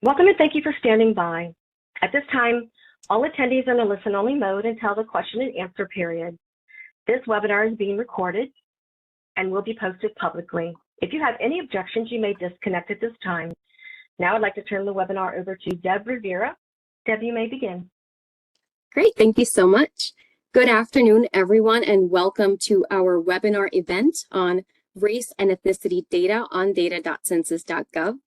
Welcome and thank you for standing by. At this time, all attendees are in a listen-only mode until the question and answer period. This webinar is being recorded and will be posted publicly. If you have any objections, you may disconnect at this time. Now I'd like to turn the webinar over to Deb Rivera. Deb, you may begin. Great, thank you so much. Good afternoon, everyone, and welcome to our webinar event on race and ethnicity data on data.census.gov.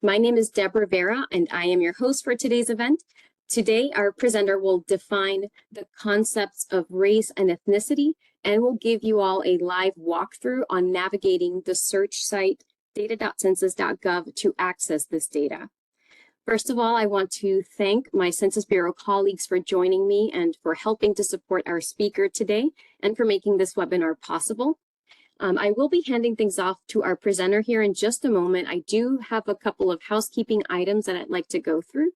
My name is Deb Rivera, and I am your host for today's event. Today, our presenter will define the concepts of race and ethnicity, and will give you all a live walkthrough on navigating the search site data.census.gov to access this data. First of all, I want to thank my Census Bureau colleagues for joining me and for helping to support our speaker today and for making this webinar possible. I will be handing things off to our presenter here in just a moment. I do have a couple of housekeeping items that I'd like to go through.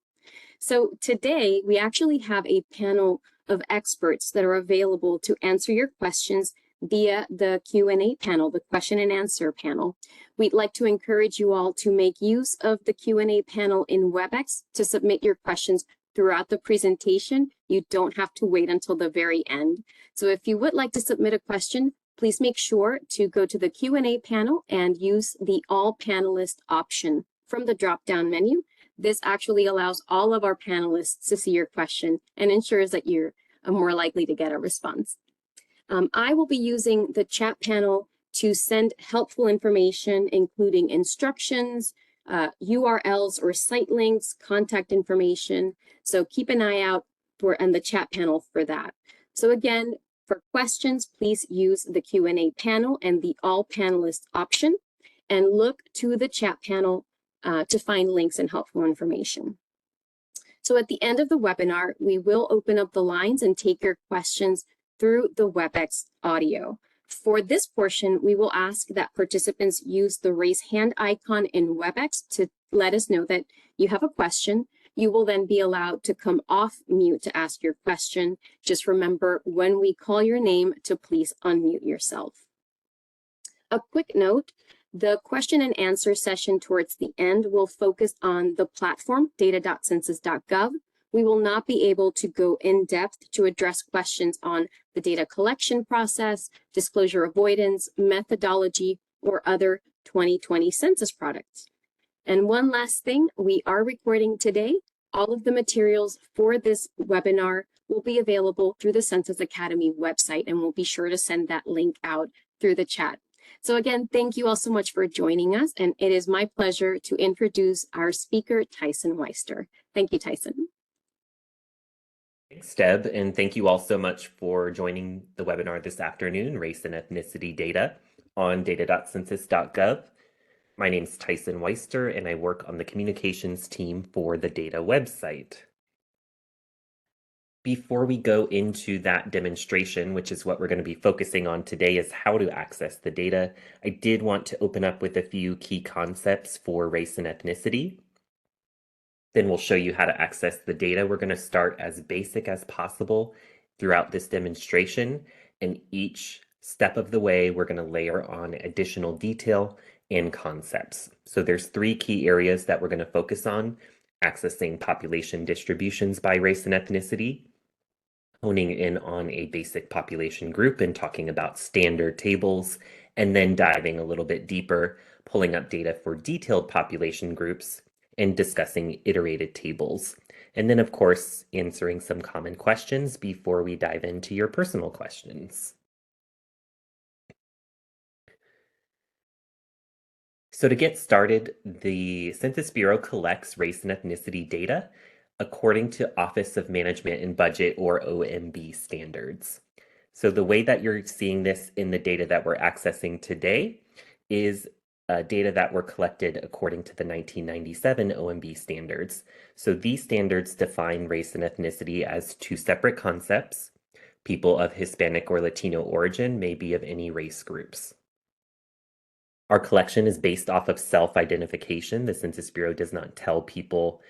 So today, we actually have a panel of experts that are available to answer your questions via the Q&A panel, the question and answer panel. We'd like to encourage you all to make use of the Q&A panel in WebEx to submit your questions throughout the presentation. You don't have to wait until the very end. So if you would like to submit a question, please make sure to go to the Q&A panel and use the All Panelists option from the drop-down menu. This actually allows all of our panelists to see your question and ensures that you're more likely to get a response. I will be using the chat panel to send helpful information, including instructions, URLs or site links, contact information. So keep an eye out on the chat panel for that. So again, for questions, please use the Q&A panel and the All Panelists option, and look to the chat panel to find links and helpful information. So at the end of the webinar, we will open up the lines and take your questions through the WebEx audio. For this portion, we will ask that participants use the raise hand icon in WebEx to let us know that you have a question. You will then be allowed to come off mute to ask your question. Just remember, when we call your name, to please unmute yourself. A quick note, the question and answer session towards the end will focus on the platform, data.census.gov. We will not be able to go in depth to address questions on the data collection process, disclosure avoidance, methodology, or other 2020 census products. And one last thing, we are recording today. All of the materials for this webinar will be available through the Census Academy website, and we'll be sure to send that link out through the chat. So again, thank you all so much for joining us, and it is my pleasure to introduce our speaker, Tyson Weister. Thank you, Tyson. Thanks, Deb, and thank you all so much for joining the webinar this afternoon, Race and Ethnicity Data on data.census.gov. My name is Tyson Weister, and I work on the communications team for the data website. Before we go into that demonstration, which is what we're going to be focusing on today, is how to access the data, I did want to open up with a few key concepts for race and ethnicity. Then we'll show you how to access the data. We're going to start as basic as possible throughout this demonstration, and each step of the way, we're going to layer on additional detail and concepts. So there's three key areas that we're going to focus on: accessing population distributions by race and ethnicity, honing in on a basic population group and talking about standard tables, and then diving a little bit deeper, pulling up data for detailed population groups, and discussing iterated tables. And then, of course, answering some common questions before we dive into your personal questions. So to get started, the Census Bureau collects race and ethnicity data according to Office of Management and Budget, or OMB, standards. So the way that you're seeing this in the data that we're accessing today is data that were collected according to the 1997 OMB standards. So these standards define race and ethnicity as two separate concepts. People of Hispanic or Latino origin may be of any race groups. Our collection is based off of self-identification. The Census Bureau does not tell people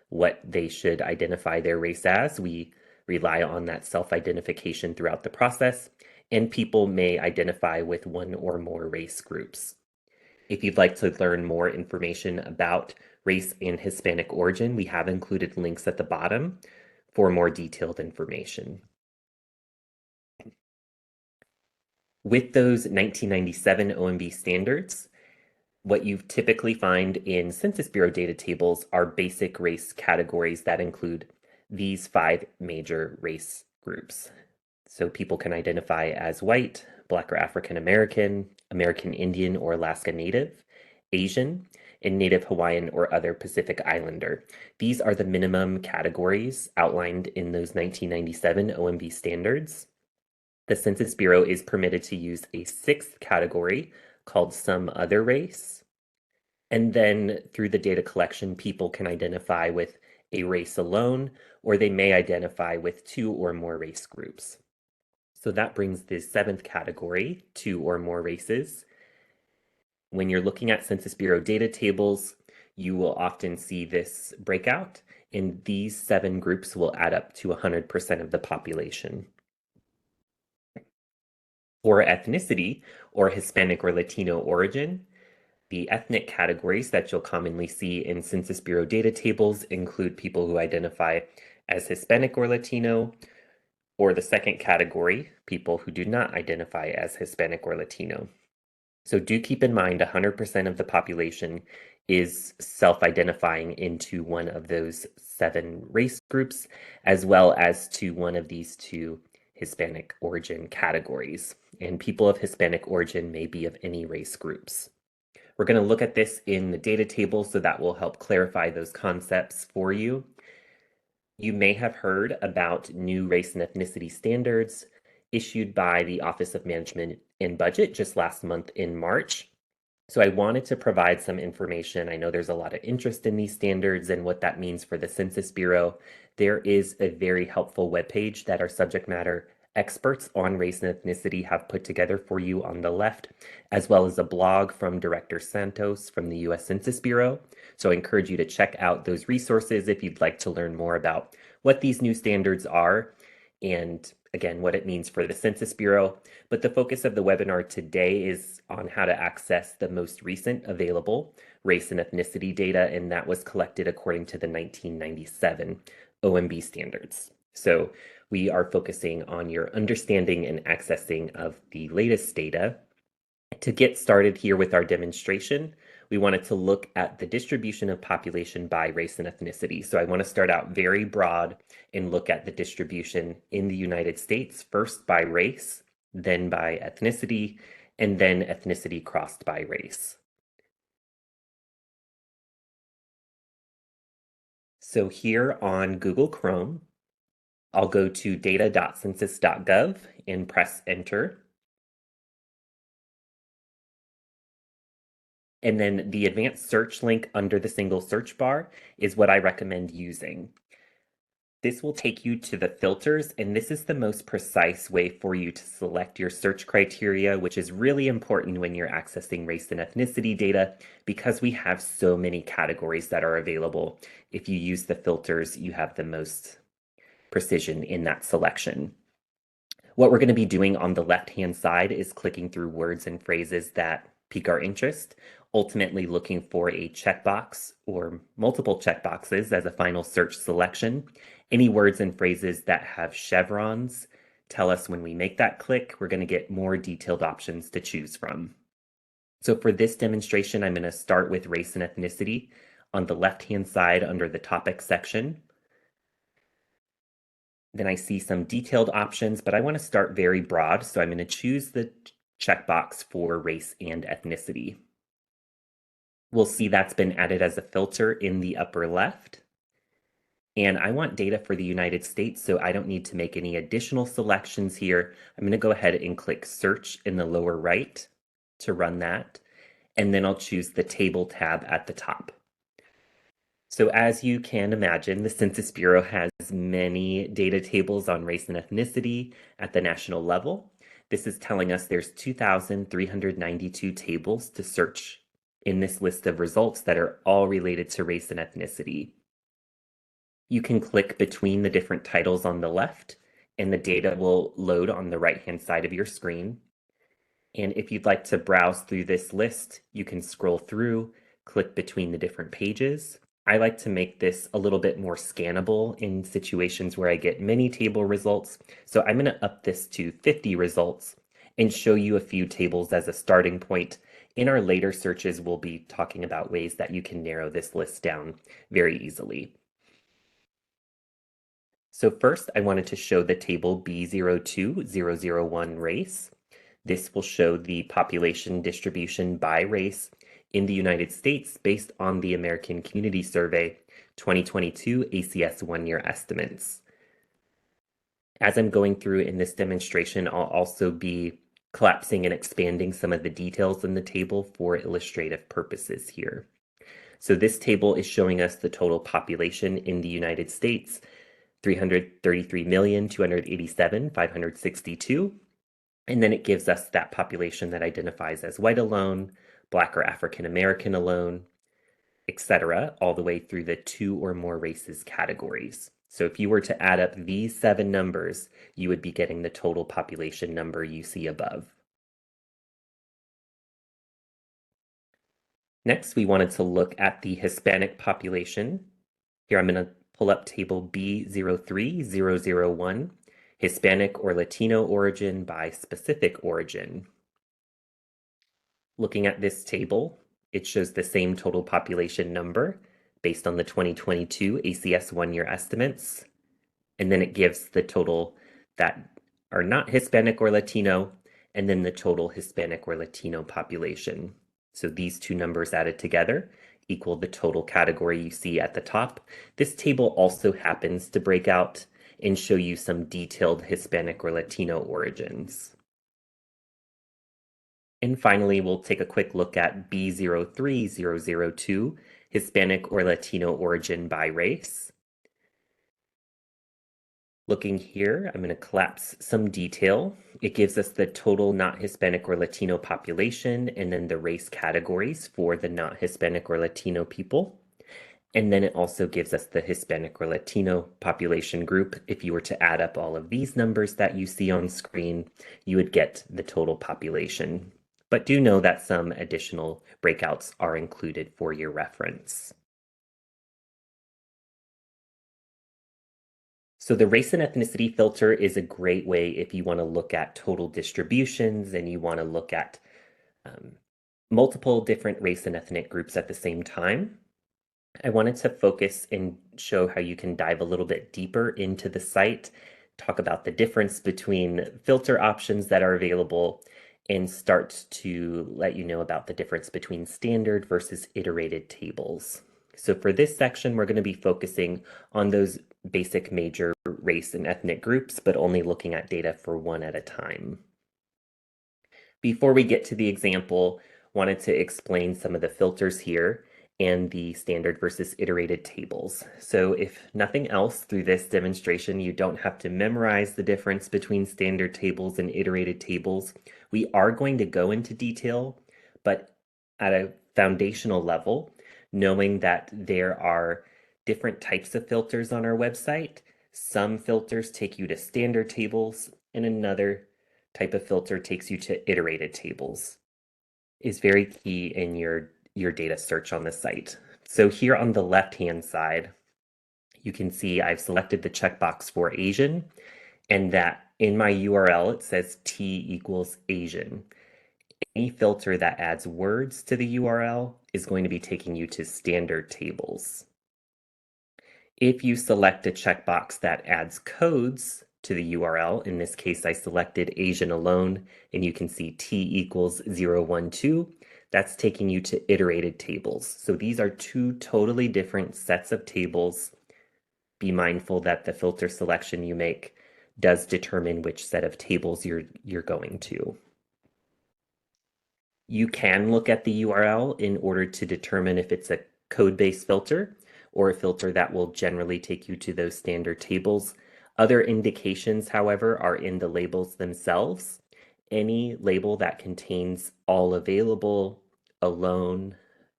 what they should identify their race as. We rely on that self-identification throughout the process, and people may identify with one or more race groups. If you'd like to learn more information about race and Hispanic origin, we have included links at the bottom for more detailed information. With those 1997 OMB standards, what you typically find in Census Bureau data tables are basic race categories that include these 5 major race groups. So people can identify as white, Black or African American, American Indian or Alaska Native, Asian, and Native Hawaiian or other Pacific Islander. These are the minimum categories outlined in those 1997 OMB standards. The Census Bureau is permitted to use a 6th category called some other race. And then through the data collection, people can identify with a race alone, or they may identify with 2 or more race groups. So that brings the 7th category, 2 or more races. When you're looking at Census Bureau data tables, you will often see this breakout, and these 7 groups will add up to 100% of the population. For ethnicity, or Hispanic or Latino origin, the ethnic categories that you'll commonly see in Census Bureau data tables include people who identify as Hispanic or Latino, or the 2nd category, people who do not identify as Hispanic or Latino. So do keep in mind 100% of the population is self-identifying into one of those 7 race groups, as well as to one of these 2 Hispanic origin categories. And people of Hispanic origin may be of any race groups. We're going to look at this in the data table, so that will help clarify those concepts for you. You may have heard about new race and ethnicity standards issued by the Office of Management and Budget just last month in March. So I wanted to provide some information. I know there's a lot of interest in these standards and what that means for the Census Bureau. There is a very helpful webpage that our subject matter experts on race and ethnicity have put together for you on the left, as well as a blog from Director Santos from the U.S. Census Bureau. So I encourage you to check out those resources if you'd like to learn more about what these new standards are and, again, what it means for the Census Bureau. But the focus of the webinar today is on how to access the most recent available race and ethnicity data, and that was collected according to the 1997 OMB standards. So we are focusing on your understanding and accessing of the latest data. To get started here with our demonstration, we wanted to look at the distribution of population by race and ethnicity. So I want to start out very broad and look at the distribution in the United States, first by race, then by ethnicity, and then ethnicity crossed by race. So here on Google Chrome, I'll go to data.census.gov and press enter. And then the advanced search link under the single search bar is what I recommend using. This will take you to the filters, and this is the most precise way for you to select your search criteria, which is really important when you're accessing race and ethnicity data because we have so many categories that are available. If you use the filters, you have the most precision in that selection. What we're going to be doing on the left-hand side is clicking through words and phrases that pique our interest, ultimately looking for a checkbox or multiple checkboxes as a final search selection. Any words and phrases that have chevrons tell us when we make that click, we're going to get more detailed options to choose from. So for this demonstration, I'm going to start with race and ethnicity on the left-hand side under the topic section. Then I see some detailed options, but I want to start very broad, so I'm going to choose the checkbox for race and ethnicity. We'll see that's been added as a filter in the upper left. And I want data for the United States, so I don't need to make any additional selections here. I'm going to go ahead and click Search in the lower right to run that. And then I'll choose the Table tab at the top. So as you can imagine, the Census Bureau has many data tables on race and ethnicity at the national level. This is telling us there's 2,392 tables to search in this list of results that are all related to race and ethnicity. You can click between the different titles on the left, and the data will load on the right-hand side of your screen. And if you'd like to browse through this list, you can scroll through, click between the different pages. I like to make this a little bit more scannable in situations where I get many table results. So I'm going to up this to 50 results and show you a few tables as a starting point. In our later searches, we'll be talking about ways that you can narrow this list down very easily. So first, I wanted to show the table B02001 race. This will show the population distribution by race in the United States based on the American Community Survey 2022 ACS one-year estimates. As I'm going through in this demonstration, I'll also be collapsing and expanding some of the details in the table for illustrative purposes here. So this table is showing us the total population in the United States, 333,287,562. And then it gives us that population that identifies as white alone, Black or African American alone, etc., all the way through the 2 or more races categories. So if you were to add up these 7 numbers, you would be getting the total population number you see above. Next, we wanted to look at the Hispanic population. Here I'm going to pull up table B03001, Hispanic or Latino origin by specific origin. Looking at this table, it shows the same total population number based on the 2022 ACS one-year estimates. And then it gives the total that are not Hispanic or Latino, and then the total Hispanic or Latino population. So these two numbers added together equal the total category you see at the top. This table also happens to break out and show you some detailed Hispanic or Latino origins. And finally, we'll take a quick look at B03002, Hispanic or Latino origin by race. Looking here, I'm going to collapse some detail. It gives us the total not Hispanic or Latino population and then the race categories for the not Hispanic or Latino people. And then it also gives us the Hispanic or Latino population group. If you were to add up all of these numbers that you see on screen, you would get the total population. But do know that some additional breakouts are included for your reference. So the race and ethnicity filter is a great way if you want to look at total distributions and you want to look at multiple different race and ethnic groups at the same time. I wanted to focus and show how you can dive a little bit deeper into the site, talk about the difference between filter options that are available, and start to let you know about the difference between standard versus iterated tables. So for this section, we're going to be focusing on those basic major race and ethnic groups, but only looking at data for one at a time. Before we get to the example, wanted to explain some of the filters here and the standard versus iterated tables. So if nothing else through this demonstration, you don't have to memorize the difference between standard tables and iterated tables. We are going to go into detail, but at a foundational level, knowing that there are different types of filters on our website. Some filters take you to standard tables, and another type of filter takes you to iterated tables. Is very key in your data search on the site. So here on the left-hand side, you can see I've selected the checkbox for Asian, and that in my URL, it says T equals Asian. Any filter that adds words to the URL is going to be taking you to standard tables. If you select a checkbox that adds codes to the URL, in this case, I selected Asian alone, and you can see T equals 012, that's taking you to iterated tables. So these are two totally different sets of tables. Be mindful that the filter selection you make does determine which set of tables you're going to. You can look at the URL in order to determine if it's a code-based filter or a filter that will generally take you to those standard tables. Other indications, however, are in the labels themselves. Any label that contains all available, alone,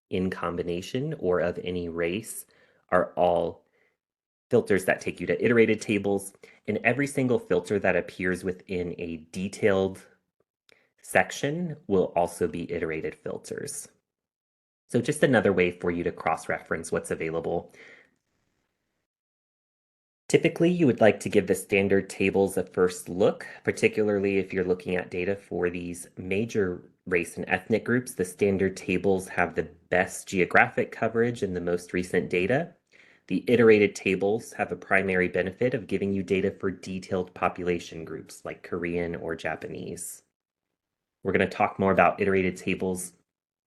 in combination, or of any race are all filters that take you to iterated tables. And every single filter that appears within a detailed section will also be iterated filters. So just another way for you to cross-reference what's available. Typically, you would like to give the standard tables a first look, particularly if you're looking at data for these major race and ethnic groups. The standard tables have the best geographic coverage in the most recent data. The iterated tables have a primary benefit of giving you data for detailed population groups like Korean or Japanese. We're going to talk more about iterated tables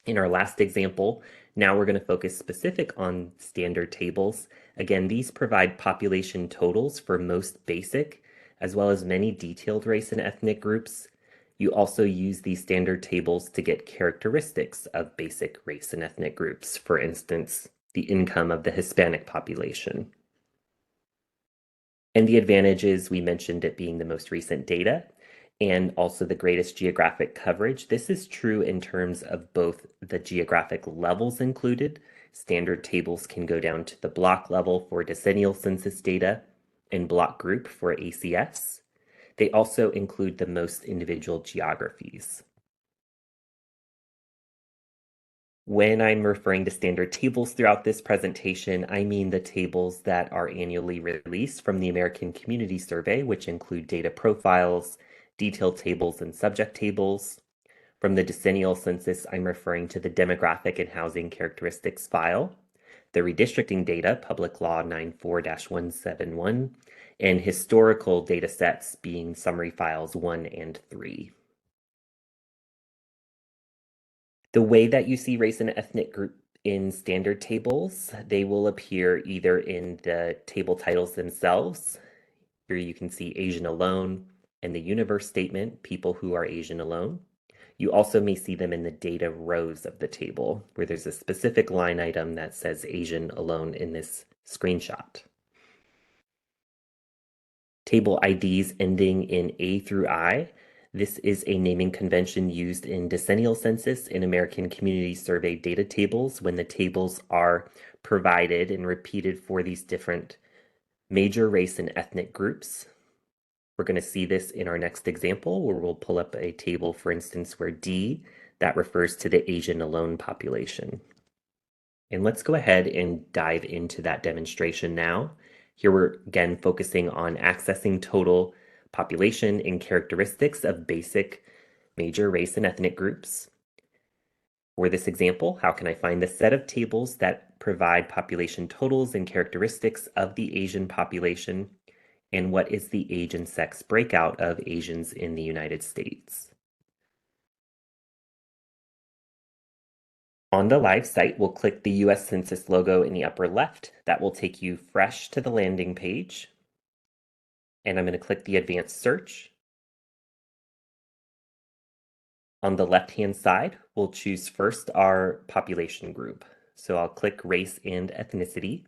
in our last example. Now we're going to focus specific on standard tables. Again, these provide population totals for most basic, as well as many detailed race and ethnic groups. You also use these standard tables to get characteristics of basic race and ethnic groups, for instance, the income of the Hispanic population. And the advantage is we mentioned it being the most recent data and also the greatest geographic coverage. This is true in terms of both the geographic levels included. Standard tables can go down to the block level for decennial census data and block group for ACS. They also include the most individual geographies. When I'm referring to standard tables throughout this presentation, I mean the tables that are annually released from the American Community Survey, which include data profiles, detailed tables, and subject tables. From the decennial census, I'm referring to the demographic and housing characteristics file, the redistricting data, Public Law 94-171, and historical data sets being summary files 1 and 3. The way that you see race and ethnic group in standard tables, they will appear either in the table titles themselves. Here you can see Asian alone, and the universe statement, people who are Asian alone. You also may see them in the data rows of the table, where there's a specific line item that says Asian alone in this screenshot. Table IDs ending in A through I. This is a naming convention used in decennial census and American Community Survey data tables when the tables are provided and repeated for these different major race and ethnic groups. We're going to see this in our next example, where we'll pull up a table, for instance, where D, that refers to the Asian alone population. And let's go ahead and dive into that demonstration now. Here we're again focusing on accessing total population and characteristics of basic major race and ethnic groups. For this example, how can I find the set of tables that provide population totals and characteristics of the Asian population? And what is the age and sex breakout of Asians in the United States? On the live site, we'll click the US Census logo in the upper left. That will take you fresh to the landing page. And I'm going to click the advanced search. On the left-hand side, we'll choose first our population group. So I'll click race and ethnicity,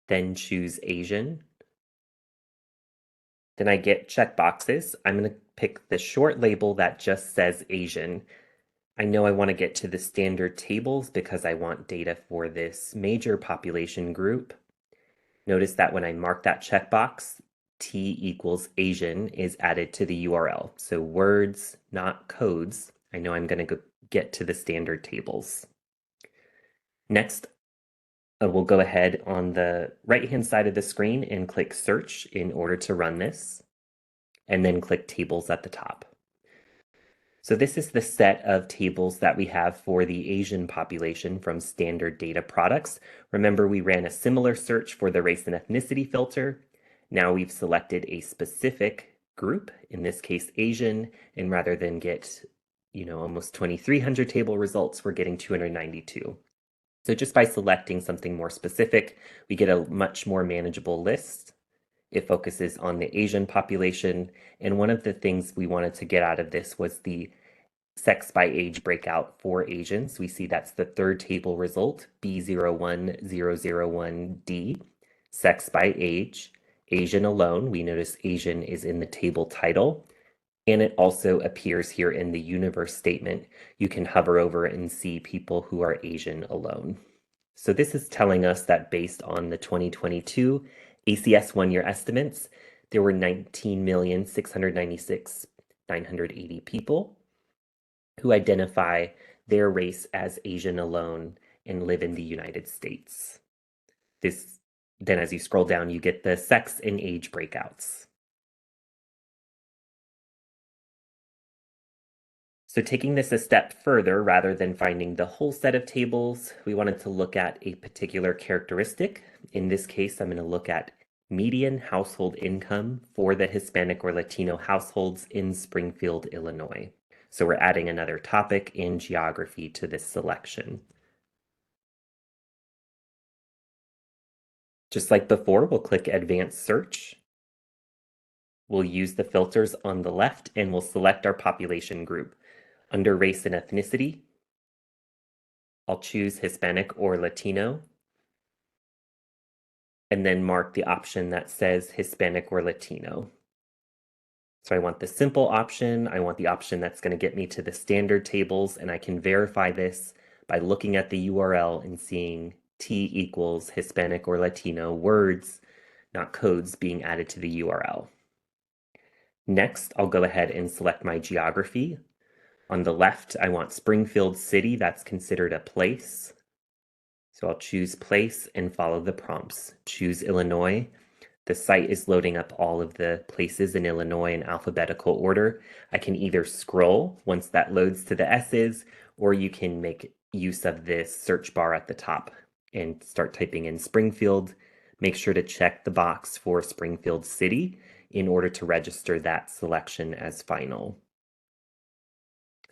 then choose Asian. Then I get checkboxes. I'm going to pick the short label that just says Asian. I know I want to get to the standard tables because I want data for this major population group. Notice that when I mark that checkbox, T equals Asian is added to the URL. So words, not codes. I know I'm going to get to the standard tables. Next, we'll go ahead on the right-hand side of the screen and click search in order to run this, and then click tables at the top. So this is the set of tables that we have for the Asian population from standard data products. Remember, we ran a similar search for the race and ethnicity filter. Now we've selected a specific group, in this case Asian, and rather than get, almost 2,300 table results, we're getting 292. So just by selecting something more specific, we get a much more manageable list. It focuses on the Asian population, and one of the things we wanted to get out of this was the sex by age breakout for Asians. We see that's the third table result, B01001D, sex by age. Asian alone, we notice Asian is in the table title, and it also appears here in the universe statement. You can hover over and see people who are Asian alone. So this is telling us that based on the 2022 ACS one-year estimates, there were 19,696,000 980 people who identify their race as Asian alone and live in the United States. Then as you scroll down, you get the sex and age breakouts. So taking this a step further, rather than finding the whole set of tables, we wanted to look at a particular characteristic. In this case, I'm going to look at median household income for the Hispanic or Latino households in Springfield, Illinois. So we're adding another topic in geography to this selection. Just like before, we'll click Advanced Search. We'll use the filters on the left and we'll select our population group. Under race and ethnicity, I'll choose Hispanic or Latino, and then mark the option that says Hispanic or Latino. So I want the simple option. I want the option that's going to get me to the standard tables, and I can verify this by looking at the URL and seeing T equals Hispanic or Latino words, not codes, being added to the URL. Next, I'll go ahead and select my geography. On the left, I want Springfield City. That's considered a place. So I'll choose place and follow the prompts. Choose Illinois. The site is loading up all of the places in Illinois in alphabetical order. I can either scroll once that loads to the S's, or you can make use of this search bar at the top and start typing in Springfield. Make sure to check the box for Springfield City in order to register that selection as final.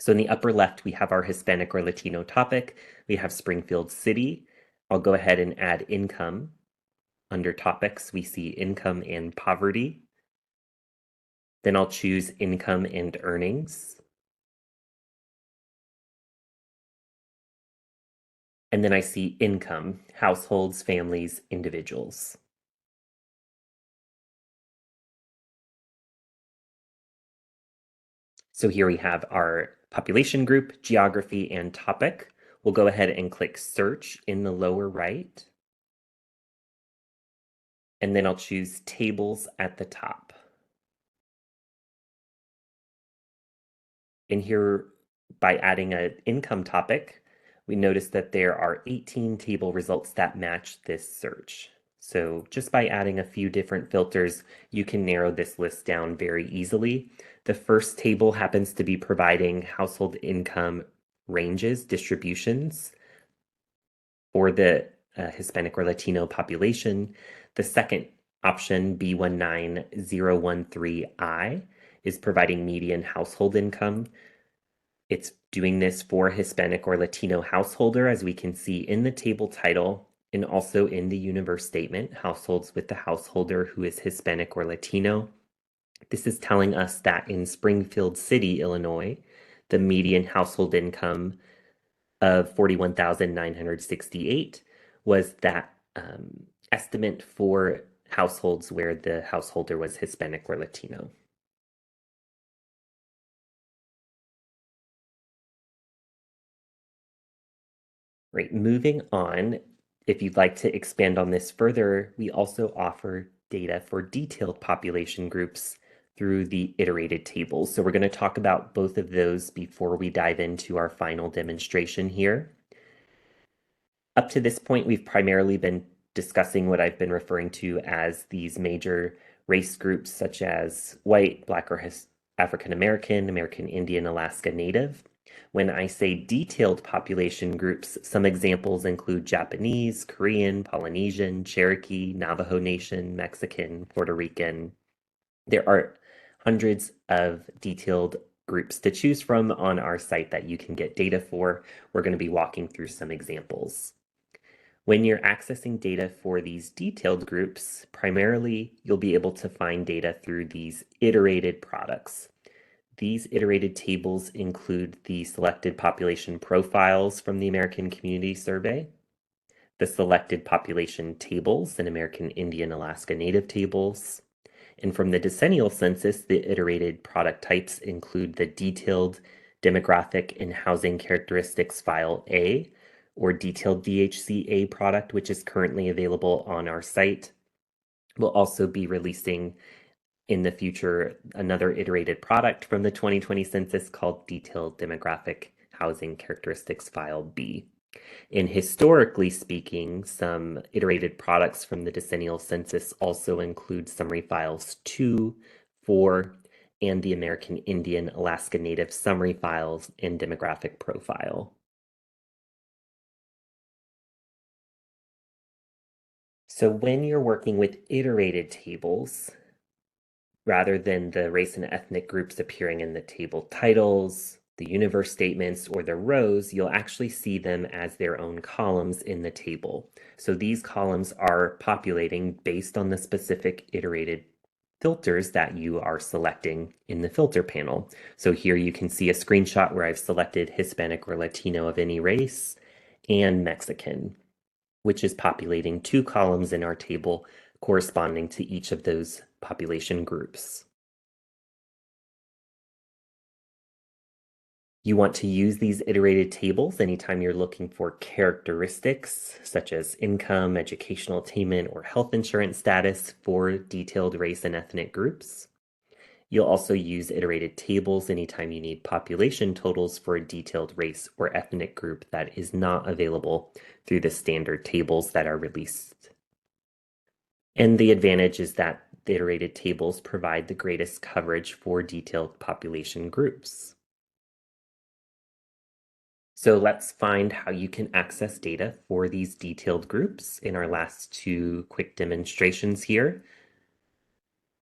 So in the upper left, we have our Hispanic or Latino topic. We have Springfield City. I'll go ahead and add income. Under topics, we see income and poverty. Then I'll choose income and earnings. And then I see income, households, families, individuals. So here we have our population group, geography, and topic. We'll go ahead and click search in the lower right. And then I'll choose tables at the top. In here, by adding an income topic, we notice that there are 18 table results that match this search. So just by adding a few different filters, you can narrow this list down very easily. The first table happens to be providing household income ranges, distributions for the Hispanic or Latino population. The second option, B19013I, is providing median household income. It's doing this for Hispanic or Latino householder, as we can see in the table title and also in the universe statement, households with the householder who is Hispanic or Latino. This is telling us that in Springfield City, Illinois, the median household income of $41,968 was that estimate for households where the householder was Hispanic or Latino. Right, moving on, if you'd like to expand on this further, we also offer data for detailed population groups through the iterated tables. So we're going to talk about both of those before we dive into our final demonstration here. Up to this point, we've primarily been discussing what I've been referring to as these major race groups such as white, Black or African American, American Indian, Alaska Native. When I say detailed population groups, some examples include Japanese, Korean, Polynesian, Cherokee, Navajo Nation, Mexican, Puerto Rican. There are hundreds of detailed groups to choose from on our site that you can get data for. We're going to be walking through some examples. When you're accessing data for these detailed groups, primarily you'll be able to find data through these iterated products. These iterated tables include the selected population profiles from the American Community Survey, the selected population tables and American Indian Alaska Native tables, and from the decennial census, the iterated product types include the detailed demographic and housing characteristics file A, or detailed DHCA product, which is currently available on our site. We'll also be releasing in the future another iterated product from the 2020 census called Detailed Demographic Housing Characteristics File B. And historically speaking, some iterated products from the decennial census also include Summary Files 2, 4, and the American Indian Alaska Native Summary Files and Demographic Profile. So when you're working with iterated tables, rather than the race and ethnic groups appearing in the table titles, the universe statements, or the rows, you'll actually see them as their own columns in the table. So these columns are populating based on the specific iterated filters that you are selecting in the filter panel. So here you can see a screenshot where I've selected Hispanic or Latino of any race and Mexican, which is populating 2 columns in our table corresponding to each of those population groups. You want to use these iterated tables anytime you're looking for characteristics such as income, educational attainment, or health insurance status for detailed race and ethnic groups. You'll also use iterated tables anytime you need population totals for a detailed race or ethnic group that is not available through the standard tables that are released. And the advantage is that the iterated tables provide the greatest coverage for detailed population groups. So let's find how you can access data for these detailed groups in our last 2 quick demonstrations here.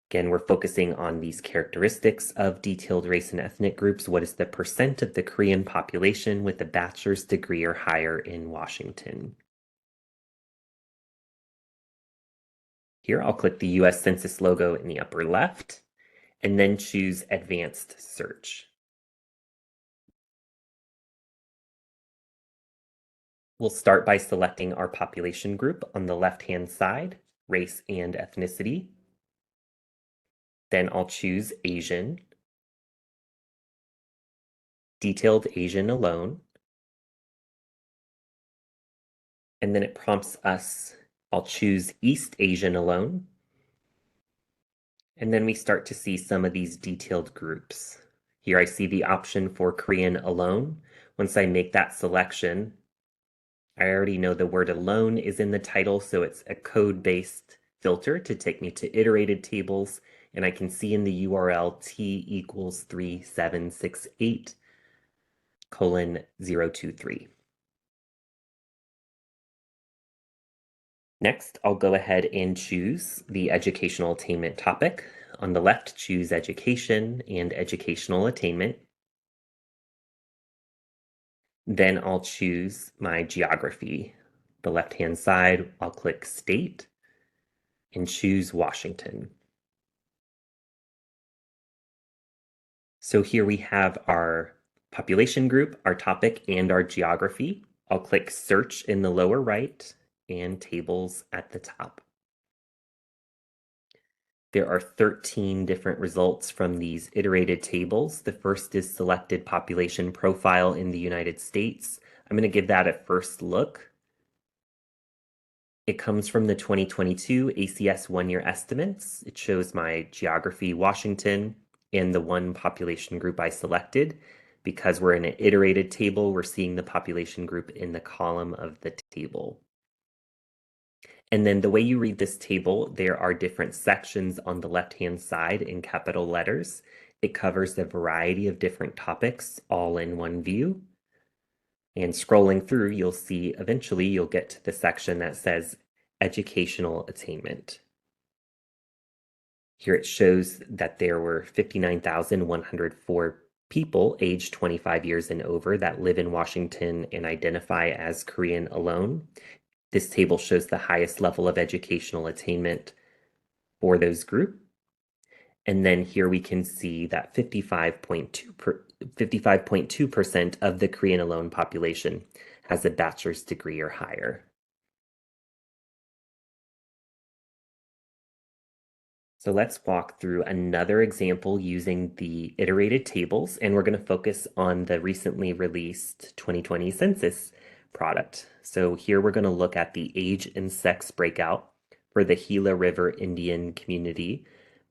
Again, we're focusing on these characteristics of detailed race and ethnic groups. What is the percent of the Korean population with a bachelor's degree or higher in Washington? Here, I'll click the US Census logo in the upper left, and then choose Advanced Search. We'll start by selecting our population group on the left-hand side, race and ethnicity. Then I'll choose Asian, detailed Asian alone. And then it prompts us, I'll choose East Asian alone. And then we start to see some of these detailed groups. Here I see the option for Korean alone. Once I make that selection, I already know the word alone is in the title, so it's a code-based filter to take me to iterated tables, and I can see in the URL T equals 3768:023. Next, I'll go ahead and choose the educational attainment topic. On the left, choose education and educational attainment. Then I'll choose my geography. The left-hand side, I'll click state and choose Washington. So here we have our population group, our topic, and our geography. I'll click search in the lower right and tables at the top. There are 13 different results from these iterated tables. The first is selected population profile in the United States. I'm going to give that a first look. It comes from the 2022 ACS one-year estimates. It shows my geography, Washington, and the one population group I selected. Because we're in an iterated table, we're seeing the population group in the column of the table. And then the way you read this table, there are different sections on the left-hand side in capital letters. It covers a variety of different topics all in one view. And scrolling through, you'll see eventually you'll get to the section that says educational attainment. Here it shows that there were 59,104 people aged 25 years and over that live in Washington and identify as Korean alone. This table shows the highest level of educational attainment for those groups. And then here we can see that 55.2% of the Korean alone population has a bachelor's degree or higher. So let's walk through another example using the iterated tables, and we're going to focus on the recently released 2020 census product. So here we're going to look at the age and sex breakout for the Gila River Indian community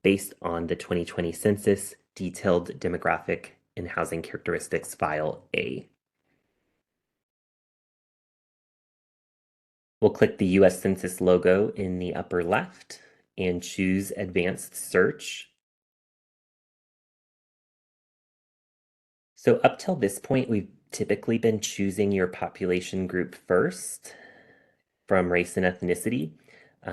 based on the 2020 Census Detailed Demographic and Housing Characteristics File A. We'll click the US Census logo in the upper left and choose Advanced Search. So up till this point, we've typically been choosing your population group first from race and ethnicity.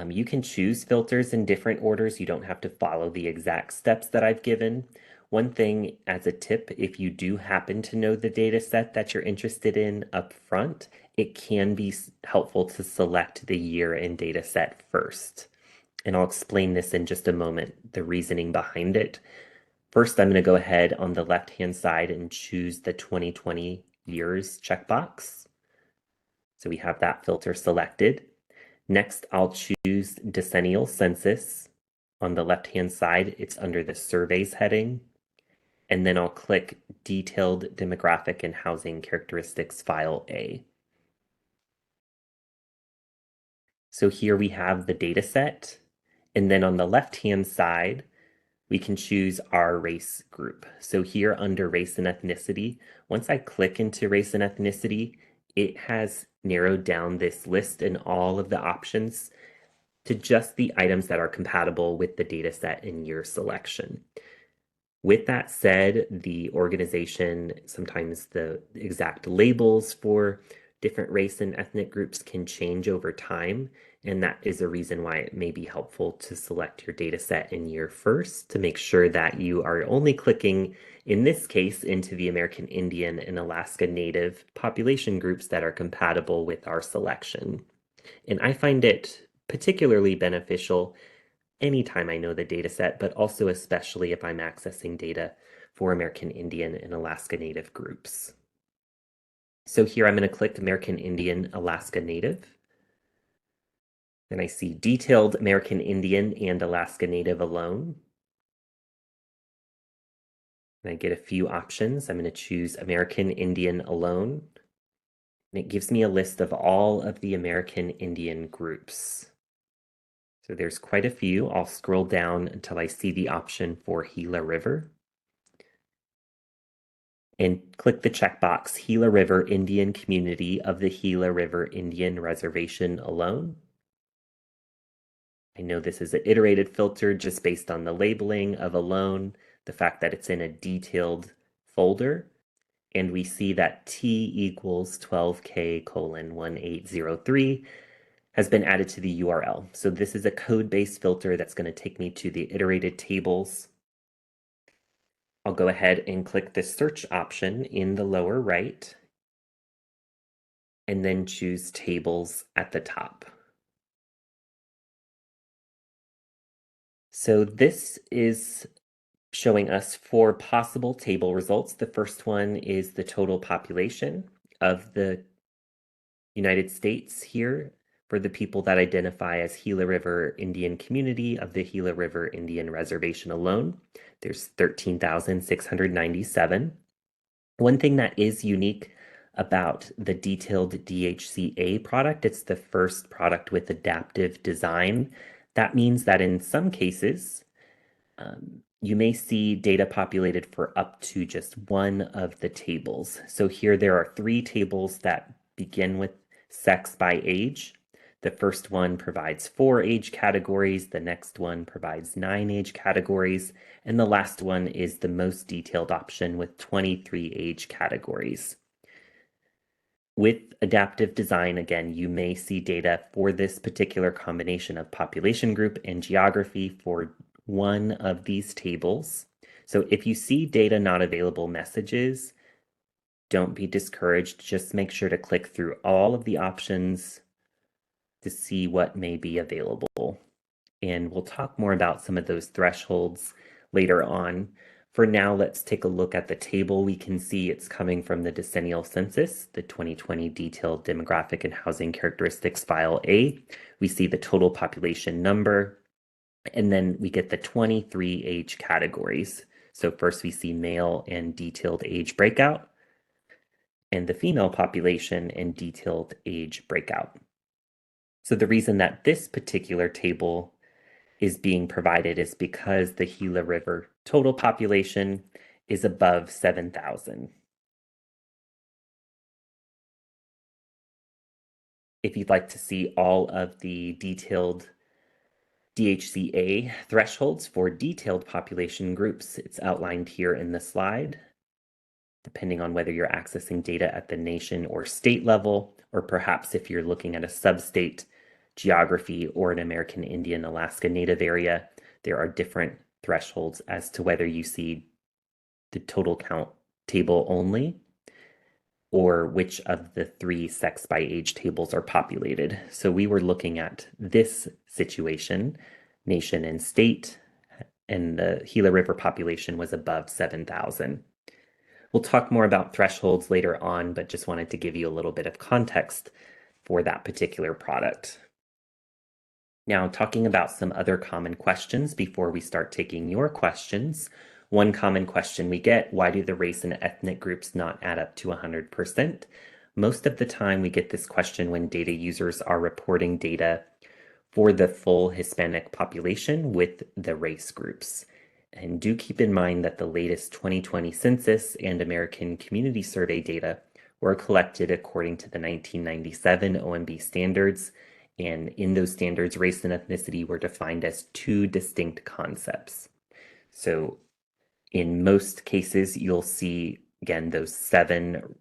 You can choose filters in different orders. You don't have to follow the exact steps that I've given. One thing as a tip, if you do happen to know the data set that you're interested in up front, it can be helpful to select the year and data set first. And I'll explain this in just a moment, the reasoning behind it. First, I'm going to go ahead on the left-hand side and choose the 2020 years checkbox. So we have that filter selected. Next, I'll choose Decennial Census. On the left-hand side, it's under the Surveys heading. And then I'll click Detailed Demographic and Housing Characteristics File A. So here we have the data set. And then on the left-hand side, we can choose our race group. So here under race and ethnicity, once I click into race and ethnicity, it has narrowed down this list and all of the options to just the items that are compatible with the data set and year selection. With that said, the organization, sometimes the exact labels for different race and ethnic groups can change over time. And that is a reason why it may be helpful to select your data set and year first to make sure that you are only clicking, in this case, into the American Indian and Alaska Native population groups that are compatible with our selection. And I find it particularly beneficial anytime I know the data set, but also especially if I'm accessing data for American Indian and Alaska Native groups. So here I'm going to click American Indian, Alaska Native. Then I see detailed American Indian and Alaska Native alone. And I get a few options. I'm going to choose American Indian alone. And it gives me a list of all of the American Indian groups. So there's quite a few. I'll scroll down until I see the option for Gila River. And click the checkbox, Gila River Indian Community of the Gila River Indian Reservation alone. I know this is an iterated filter just based on the labeling of alone, the fact that it's in a detailed folder, and we see that T equals 12K:1803 has been added to the URL. So this is a code-based filter that's going to take me to the iterated tables. I'll go ahead and click the search option in the lower right, and then choose tables at the top. So this is showing us 4 possible table results. The first one is the total population of the United States here for the people that identify as Gila River Indian Community of the Gila River Indian Reservation alone. There's 13,697. One thing that is unique about the detailed DHCA product, it's the first product with adaptive design. That means that in some cases, you may see data populated for up to just one of the tables. So here there are 3 tables that begin with sex by age. The first one provides 4 age categories, the next one provides 9 age categories, and the last one is the most detailed option with 23 age categories. With adaptive design, again, you may see data for this particular combination of population group and geography for one of these tables. So if you see data not available messages, don't be discouraged. Just make sure to click through all of the options to see what may be available. And we'll talk more about some of those thresholds later on. For now, let's take a look at the table. We can see it's coming from the Decennial Census, the 2020 Detailed Demographic and Housing Characteristics File A. We see the total population number, and then we get the 23 age categories. So first we see male and detailed age breakout, and the female population and detailed age breakout. So the reason that this particular table is being provided is because the Gila River total population is above 7,000. If you'd like to see all of the detailed DHCA thresholds for detailed population groups, it's outlined here in the slide, depending on whether you're accessing data at the nation or state level, or perhaps if you're looking at a sub-state geography or an American Indian Alaska Native area, there are different thresholds as to whether you see the total count table only or which of the 3 sex by age tables are populated. So we were looking at this situation, nation and state, and the Gila River population was above 7,000. We'll talk more about thresholds later on, but just wanted to give you a little bit of context for that particular product. Now, talking about some other common questions before we start taking your questions. One common question we get, why do the race and ethnic groups not add up to 100%? Most of the time we get this question when data users are reporting data for the full Hispanic population with the race groups. And do keep in mind that the latest 2020 census and American Community Survey data were collected according to the 1997 OMB standards. And in those standards, race and ethnicity were defined as 2 distinct concepts. So in most cases, you'll see, again, those 7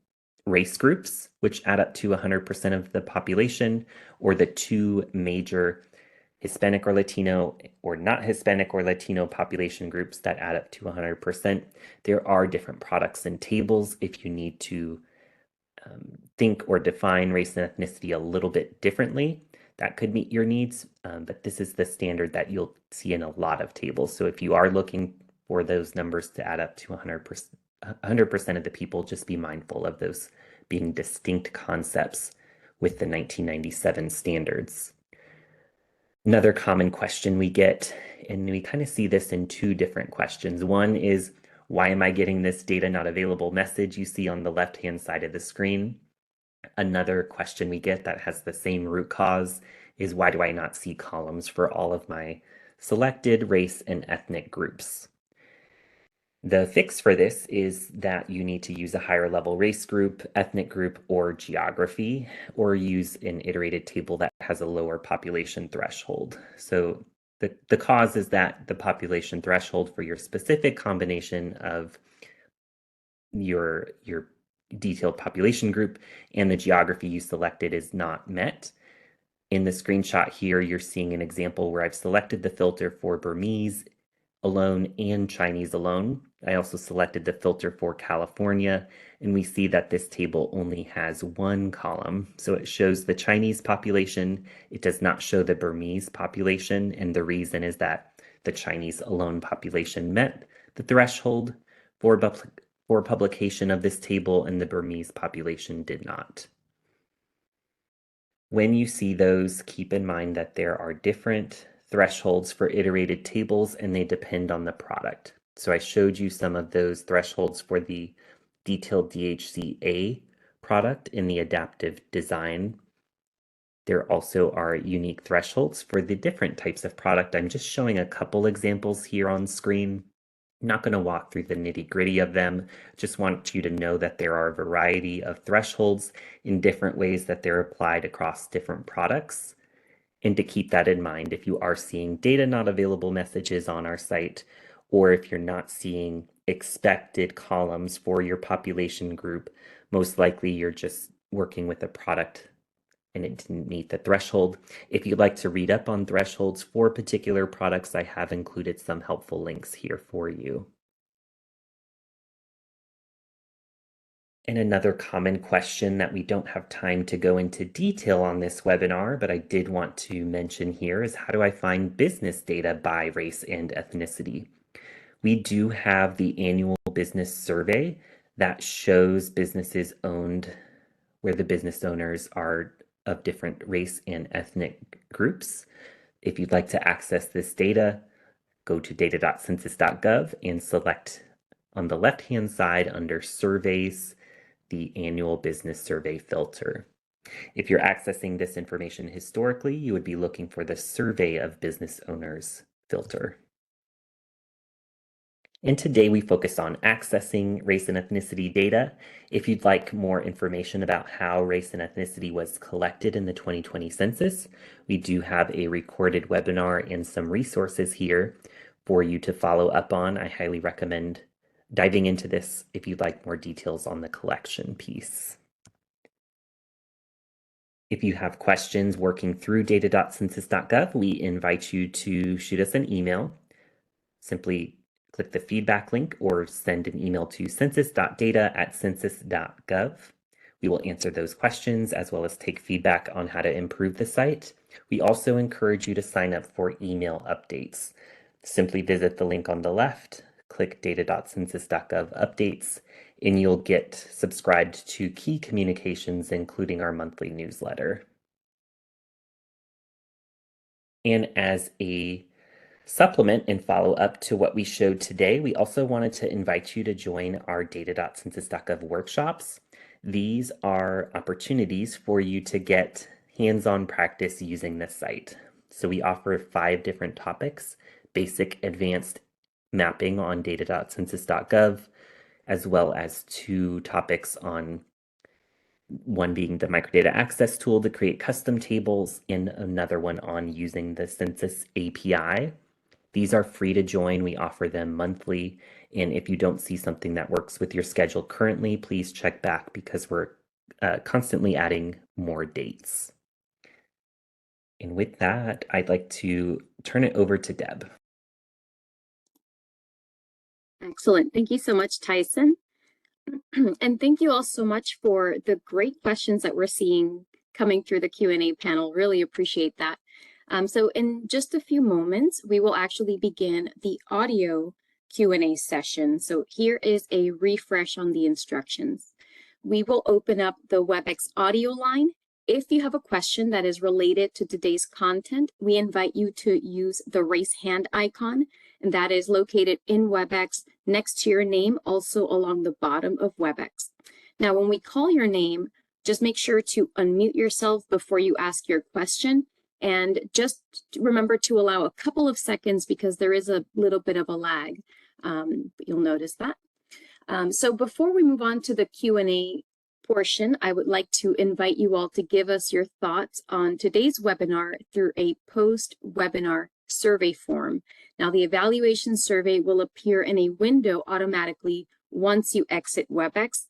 race groups, which add up to 100% of the population, or the 2 major Hispanic or Latino or not Hispanic or Latino population groups that add up to 100%. There are different products and tables if you need to think or define race and ethnicity a little bit differently. That could meet your needs, but this is the standard that you'll see in a lot of tables. So if you are looking for those numbers to add up to 100% of the people, just be mindful of those being distinct concepts with the 1997 standards. Another common question we get, and we kind of see this in 2 different questions. One is, why am I getting this data not available message you see on the left-hand side of the screen? Another question we get that has the same root cause is, why do I not see columns for all of my selected race and ethnic groups? The fix for this is that you need to use a higher level race group, ethnic group, or geography, or use an iterated table that has a lower population threshold. So the cause is that the population threshold for your specific combination of your detailed population group and the geography you selected is not met. In the screenshot here, you're seeing an example where I've selected the filter for Burmese alone and Chinese alone. I also selected the filter for California, and we see that this table only has 1 column. So it shows the Chinese population. It does not show the Burmese population, and the reason is that the Chinese alone population met the threshold for publication of this table, and the Burmese population did not. When you see those, keep in mind that there are different thresholds for iterated tables, and they depend on the product. So I showed you some of those thresholds for the detailed DHCA product in the adaptive design. There also are unique thresholds for the different types of product. I'm just showing a couple examples here on screen. I'm not going to walk through the nitty-gritty of them. Just want you to know that there are a variety of thresholds in different ways that they're applied across different products. And to keep that in mind, if you are seeing data not available messages on our site, or if you're not seeing expected columns for your population group, most likely you're just working with a product and it didn't meet the threshold. If you'd like to read up on thresholds for particular products, I have included some helpful links here for you. And another common question that we don't have time to go into detail on this webinar, but I did want to mention here is, how do I find business data by race and ethnicity? We do have the annual business survey that shows businesses owned where the business owners are of different race and ethnic groups. If you'd like to access this data, go to data.census.gov and select on the left-hand side under surveys, the annual business survey filter. If you're accessing this information historically, you would be looking for the survey of business owners filter. And today we focus on accessing race and ethnicity data. If you'd like more information about how race and ethnicity was collected in the 2020 census, we do have a recorded webinar and some resources here for you to follow up on. I highly recommend diving into this if you'd like more details on the collection piece. If you have questions working through data.census.gov, we invite you to shoot us an email. Simply click the feedback link or send an email to census.data@census.gov. We will answer those questions as well as take feedback on how to improve the site. We also encourage you to sign up for email updates. Simply visit the link on the left, click data.census.gov updates, and you'll get subscribed to key communications, including our monthly newsletter. And as a supplement and follow up to what we showed today, we also wanted to invite you to join our data.census.gov workshops. These are opportunities for you to get hands-on practice using this site. So we offer 5 different topics: basic, advanced mapping on data.census.gov, as well as 2 topics on one being the microdata access tool to create custom tables, and another one on using the Census API. These are free to join. We offer them monthly. And if you don't see something that works with your schedule currently, please check back because we're constantly adding more dates. And with that, I'd like to turn it over to Deb. Excellent. Thank you so much, Tyson. And thank you all so much for the great questions that we're seeing coming through the Q&A panel. Really appreciate that. So in just a few moments, we will actually begin the audio Q&A session. So here is a refresh on the instructions. We will open up the WebEx audio line. If you have a question that is related to today's content, we invite you to use the raise hand icon, and that is located in WebEx next to your name, also along the bottom of WebEx. Now, when we call your name, just make sure to unmute yourself before you ask your question. And just remember to allow a couple of seconds because there is a little bit of a lag. You'll notice that. So before we move on to the Q&A portion, I would like to invite you all to give us your thoughts on today's webinar through a post-webinar survey form. Now, the evaluation survey will appear in a window automatically once you exit WebEx.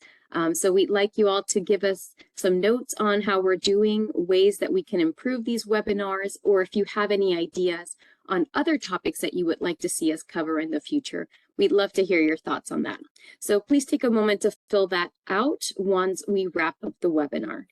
So we'd like you all to give us some notes on how we're doing, ways that we can improve these webinars, or if you have any ideas on other topics that you would like to see us cover in the future. We'd love to hear your thoughts on that. So please take a moment to fill that out once we wrap up the webinar.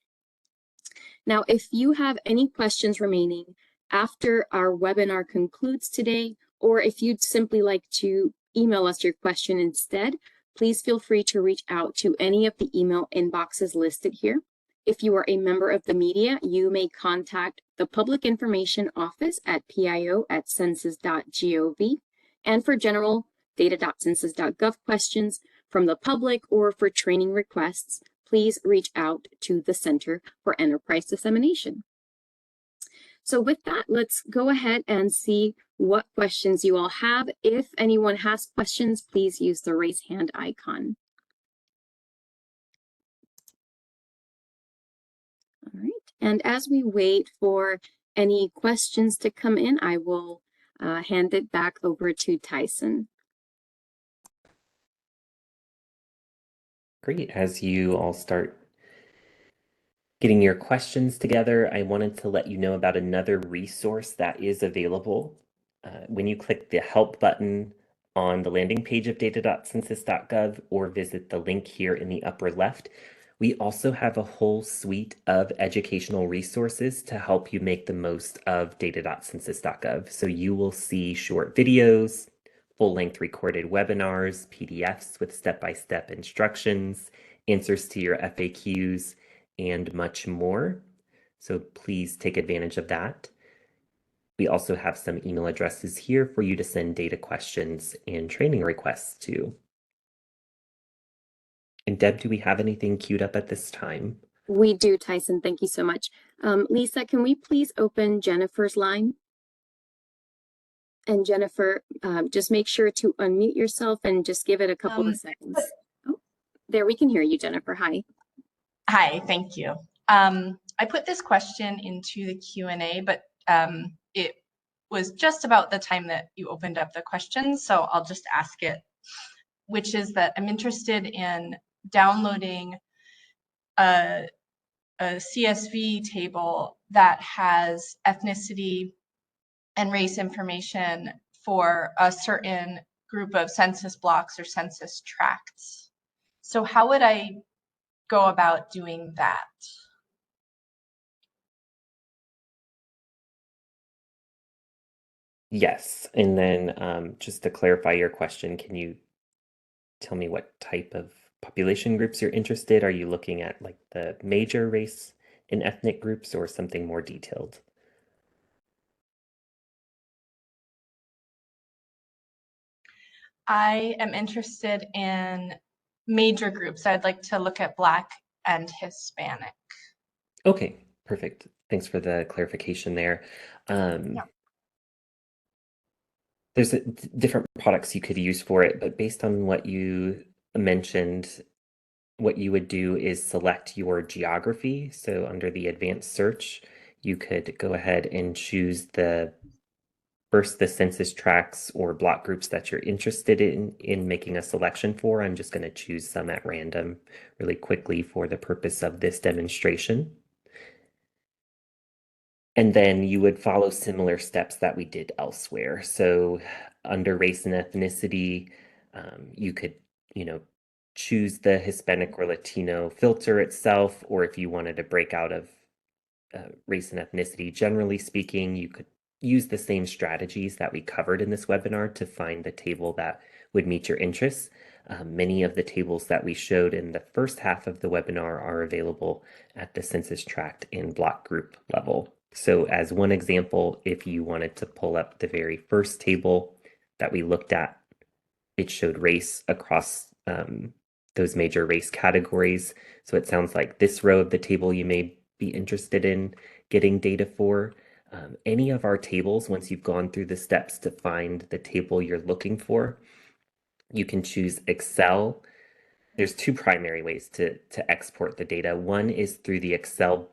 Now, if you have any questions remaining after our webinar concludes today, or if you'd simply like to email us your question instead, please feel free to reach out to any of the email inboxes listed here. If you are a member of the media, you may contact the Public Information Office at pio@census.gov. And for general data.census.gov questions from the public or for training requests, please reach out to the Center for Enterprise Dissemination. So with that, let's go ahead and see what questions you all have. If anyone has questions, please use the raise hand icon. All right, and as we wait for any questions to come in, I will hand it back over to Tyson. Great. As you all start getting your questions together, I wanted to let you know about another resource that is available. When you click the help button on the landing page of data.census.gov or visit the link here in the upper left, we also have a whole suite of educational resources to help you make the most of data.census.gov. So you will see short videos, full-length recorded webinars, PDFs with step-by-step instructions, answers to your FAQs, and much more. So please take advantage of that. We also have some email addresses here for you to send data questions and training requests to. And Deb, do we have anything queued up at this time? We do, Tyson. Thank you so much. Lisa, can we please open Jennifer's line? And Jennifer, just make sure to unmute yourself and just give it a couple of seconds. Oh, there, we can hear you, Jennifer. Hi. Hi, thank you. I put this question into the Q&A, but it was just about the time that you opened up the question, so I'll just ask it, which is that I'm interested in downloading a CSV table that has ethnicity and race information for a certain group of census blocks or census tracts. So how would I go about doing that? Yes, and then just to clarify your question, can you tell me what type of population groups you're interested? Are you looking at like the major race and ethnic groups or something more detailed? I am interested in major groups. I'd like to look at Black and Hispanic. Okay, perfect. Thanks for the clarification there. Yeah. There's different products you could use for it, but based on what you mentioned, what you would do is select your geography. So under the advanced search, you could go ahead and choose the census tracts or block groups that you're interested in making a selection for. I'm just going to choose some at random really quickly for the purpose of this demonstration. And then you would follow similar steps that we did elsewhere. So under race and ethnicity, you could, choose the Hispanic or Latino filter itself, or if you wanted to break out of race and ethnicity, generally speaking, you could use the same strategies that we covered in this webinar to find the table that would meet your interests. Many of the tables that we showed in the first half of the webinar are available at the census tract and block group level. So as one example, if you wanted to pull up the very first table that we looked at, it showed race across those major race categories. So it sounds like this row of the table you may be interested in getting data for. Any of our tables, once you've gone through the steps to find the table you're looking for, you can choose Excel. There's two primary ways to export the data. One is through the Excel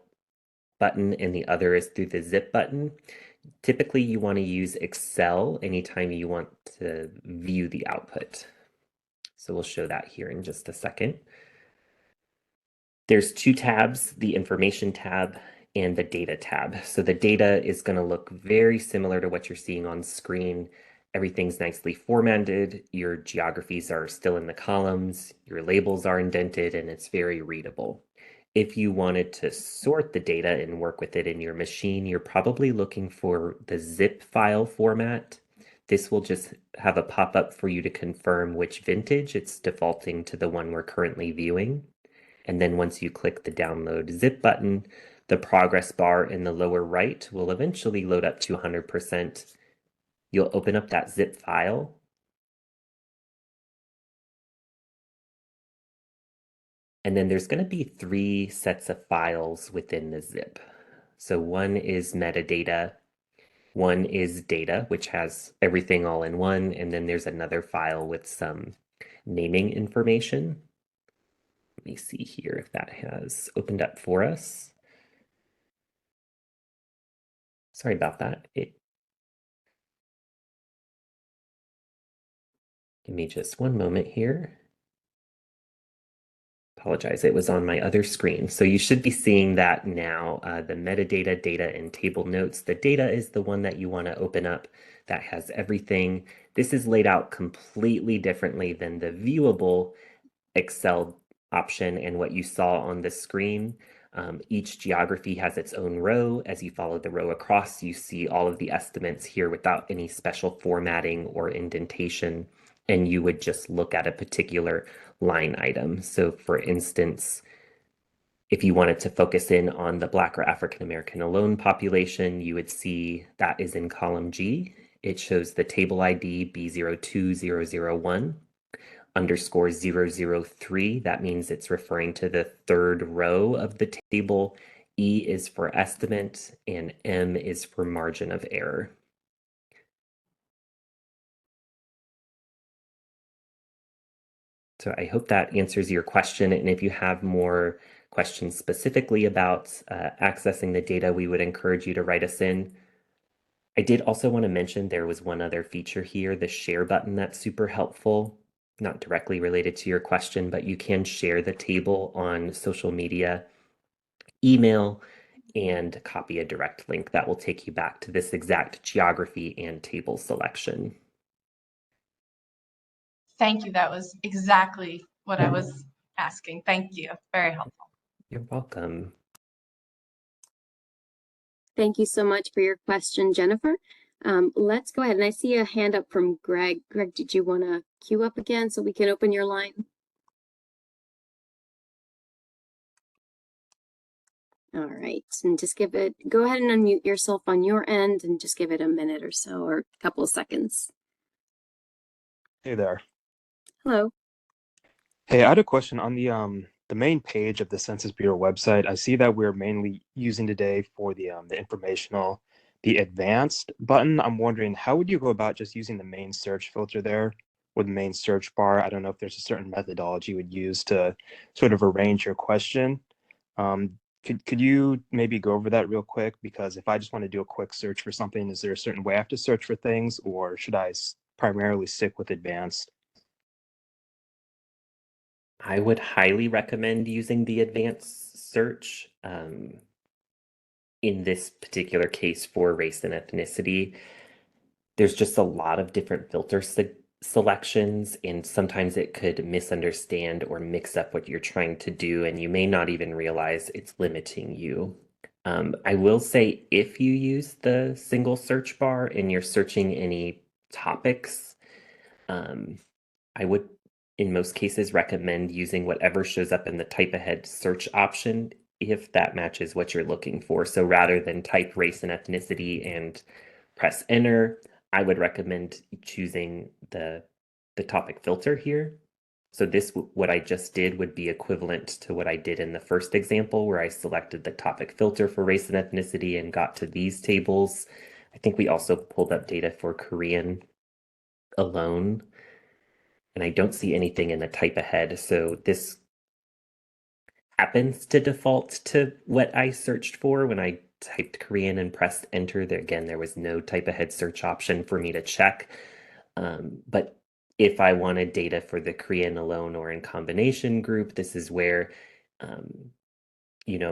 button and the other is through the zip button. Typically, you want to use Excel anytime you want to view the output. So we'll show that here in just a second. There's two tabs, the information tab and the data tab. So the data is going to look very similar to what you're seeing on screen. Everything's nicely formatted. Your geographies are still in the columns. Your labels are indented and it's very readable. If you wanted to sort the data and work with it in your machine, you're probably looking for the zip file format. This will just have a pop-up for you to confirm which vintage. It's defaulting to the one we're currently viewing. And then once you click the download zip button, the progress bar in the lower right will eventually load up to 100%. You'll open up that zip file. And then there's going to be 3 sets of files within the zip. So one is metadata, one is data, which has everything all in one, and then there's another file with some naming information. Let me see here if that has opened up for us. Sorry about that. Give me just one moment here. Apologize, it was on my other screen. So you should be seeing that now, the metadata, data, and table notes. The data is the one that you want to open up that has everything. This is laid out completely differently than the viewable Excel option and what you saw on the screen. Each geography has its own row. As you follow the row across, you see all of the estimates here without any special formatting or indentation, and you would just look at a particular line item. So for instance, if you wanted to focus in on the Black or African American alone population, you would see that is in column G. It shows the table ID B02001 underscore 003. That means it's referring to the third row of the table. E is for estimate and M is for margin of error. So I hope that answers your question. And if you have more questions specifically about accessing the data, we would encourage you to write us in. I did also want to mention there was one other feature here, the share button, that's super helpful. Not directly related to your question, but you can share the table on social media, email, and copy a direct link that will take you back to this exact geography and table selection. Thank you. That was exactly what I was asking. Thank you. Very helpful. You're welcome. Thank you so much for your question, Jennifer. Let's go ahead. And I see a hand up from Greg. Greg, did you want to queue up again so we can open your line? All right, and just go ahead and unmute yourself on your end and just give it a minute or so, or a couple of seconds. Hey there. Hello. Hey, I had a question on the main page of the Census Bureau website. I see that we're mainly using today for the informational, the advanced button. I'm wondering, how would you go about just using the main search filter there or the main search bar? I don't know if there's a certain methodology you would use to sort of arrange your question. Could you maybe go over that real quick? Because if I just want to do a quick search for something, is there a certain way I have to search for things, or should I primarily stick with advanced? I would highly recommend using the advanced search in this particular case for race and ethnicity. There's just a lot of different filter selections, and sometimes it could misunderstand or mix up what you're trying to do, and you may not even realize it's limiting you. I will say if you use the single search bar and you're searching any topics, I would, in most cases, recommend using whatever shows up in the type ahead search option if that matches what you're looking for. So rather than type race and ethnicity and press enter, I would recommend choosing the topic filter here. So this, what I just did, would be equivalent to what I did in the first example where I selected the topic filter for race and ethnicity and got to these tables. I think we also pulled up data for Korean alone, and I don't see anything in the type ahead. So this happens to default to what I searched for when I typed Korean and pressed enter. There was no type ahead search option for me to check. But if I wanted data for the Korean alone or in combination group, this is where,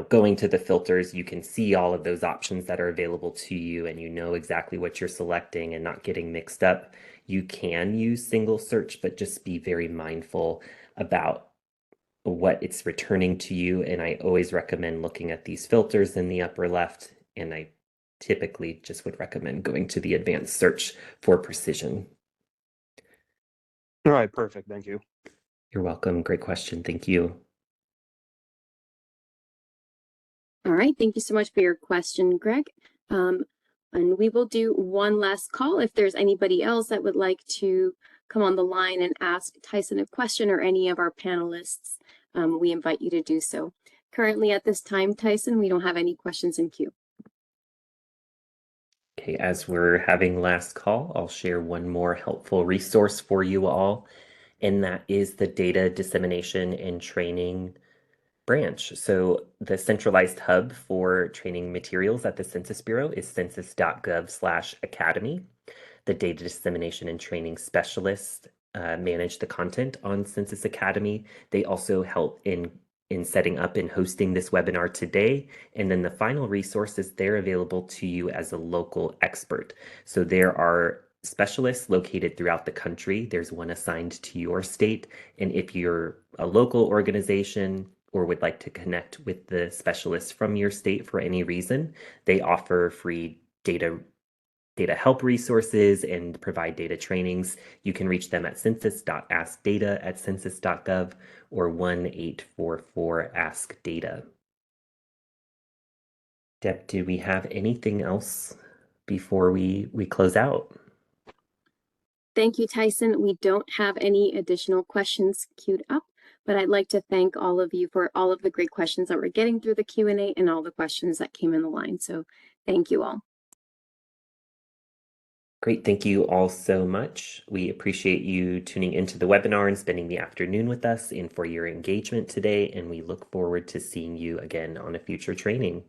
going to the filters, you can see all of those options that are available to you, and you know exactly what you're selecting and not getting mixed up. You can use single search, but just be very mindful about what it's returning to you. And I always recommend looking at these filters in the upper left, and I typically just would recommend going to the advanced search for precision. All right, perfect. Thank you. You're welcome. Great question. Thank you. All right, thank you so much for your question, Greg. And we will do one last call. If there's anybody else that would like to come on the line and ask Tyson a question, or any of our panelists, we invite you to do so. Currently at this time, Tyson, we don't have any questions in queue. Okay, as we're having last call, I'll share one more helpful resource for you all, and that is the Data Dissemination and Training branch. So the centralized hub for training materials at the Census Bureau is census.gov/academy. The Data Dissemination and Training specialists manage the content on Census Academy. They also help in setting up and hosting this webinar today. And then the final resources, they're available to you as a local expert. So there are specialists located throughout the country. There's one assigned to your state. And if you're a local organization or would like to connect with the specialists from your state for any reason, they offer free data help resources and provide data trainings. You can reach them at census.askdata@census.gov or 1-844-ASK-DATA. Deb, do we have anything else before we close out? Thank you, Tyson. We don't have any additional questions queued up, but I'd like to thank all of you for all of the great questions that we're getting through the Q&A and all the questions that came in the line. So thank you all. Great. Thank you all so much. We appreciate you tuning into the webinar and spending the afternoon with us and for your engagement today. And we look forward to seeing you again on a future training.